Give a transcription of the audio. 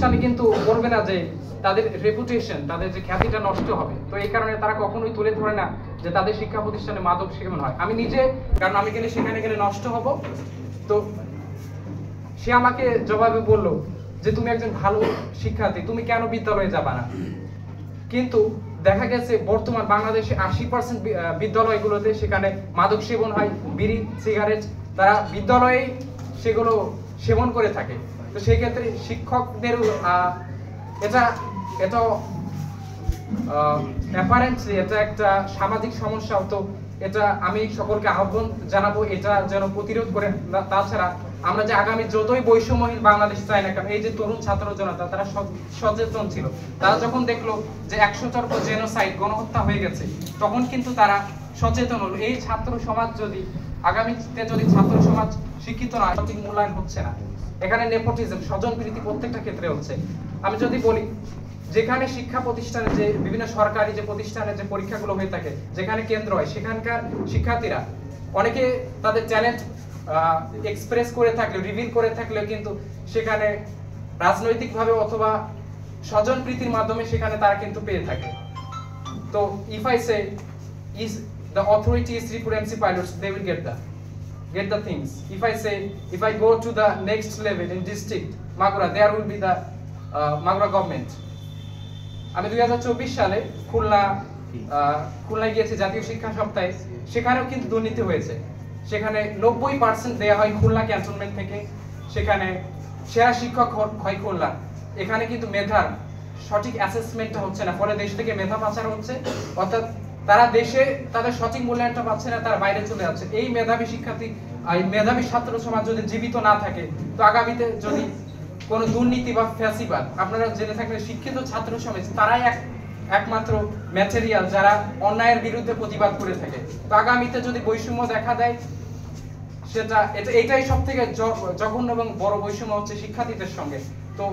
প্রতিষ্ঠানে কিন্তু করবে না যে তাদের রেপুটেশন, তাদের যে খ্যাতিটা নষ্ট হবে। তো এই কারণে তারা কখনোই তুলে ধরে না যে তাদের শিক্ষা প্রতিষ্ঠানে মাদক সেবন হয়। আমি নিজে, কারণ আমি গেলে সেখানে গেলে নষ্ট হব, তো সে আমাকে জবাবে বলল যে তুমি একজন ভালো শিক্ষার্থী, তুমি কেন বিদ্যালয়ে যাবা না? কিন্তু দেখা গেছে বর্তমান বাংলাদেশে 80% বিদ্যালয়গুলোতে সেখানে মাদক সেবন হয়, বিড়ি সিগারেট তারা বিদ্যালয়ে সেগুলো সেবন করে থাকে। তো সেই ক্ষেত্রে শিক্ষকদেরও এটা অ্যাপারেন্টলি এটা একটা সামাজিক সমস্যা। তো এটা আমি সকলকে আহ্বান জানাবো এটা যেন প্রতিরোধ করে। তাছাড়া আমরা যে আগামী যতই বৈষম্যহীন বাংলাদেশ চাই না কেন, এই যে তরুণ ছাত্র জনতা তারা সচেতন ছিল, তারা যখন দেখলো যে 100টার উপর জেনোসাইড গণহত্যা হয়ে গেছে, তখন কিন্তু তারা সচেতন হলো। এই ছাত্র সমাজ যদি আগামীতে যদি ছাত্র সমাজ শিক্ষিত না, সঠিক মূল্যায়ন হচ্ছে না। এখানে নেপোটিজম, স্বজনপ্রীতি প্রত্যেকটা ক্ষেত্রে হচ্ছে। আমি যদি বলি, যেখানে শিক্ষা প্রতিষ্ঠানে যে বিভিন্ন সরকারি যে প্রতিষ্ঠানে যে পরীক্ষাগুলো হয়ে থাকে, যেখানে কেন্দ্র হয়, সেখানকার শিক্ষার্থীরা অনেকে তাদের ট্যালেন্ট এক্সপ্রেস করে থাকলে, রিভিল করে থাকলে কিন্তু সেখানে রাজনৈতিকভাবে অথবা স্বজনপ্রীতির মাধ্যমে সেখানে তারা কিন্তু পেয়ে থাকে। তো if I say is the authority is referency pilots, they will get the things. If I go to the next level in district Magura, there will be the Magura government. আমি 2024 সালে খুলনায় গিয়েছি জাতীয় শিক্ষা সপ্তাহে, সেখানেও কিন্তু দুর্নীতি হয়েছে। সেখানে 90% দেয়া হয় খুলনা ক্যান্টনমেন্ট থেকে, সেখানে সেরা শিক্ষক হয় খুলনা। এখানে কিন্তু মেধার সঠিক অ্যাসেসমেন্টটা হচ্ছে না, ফলে দেশ থেকে মেধা পাচার হচ্ছে, অর্থাৎ তারা দেশে তাদের সঠিক মূল্যায়নটা পাচ্ছে না, তারা বাইরে চলে যাচ্ছে। এই মেধাবী শিক্ষার্থী, এই মেধাবী ছাত্র সমাজ যদি জীবিত না থাকে, তো আগামীতে যদি কোনো দুর্নীতি বা ফ্যাসিবাদ, আপনারা জেনে থাকলে শিক্ষিত ছাত্র সমাজ তারাই একমাত্র ম্যাটেরিয়াল যারা অন্যায়ের বিরুদ্ধে প্রতিবাদ করে থাকে। তো আগামীতে যদি বৈষম্য দেখা দেয়, এটাই সব থেকে জঘন্য এবং বড় বৈষম্য হচ্ছে শিক্ষার্থীদের সঙ্গে। তো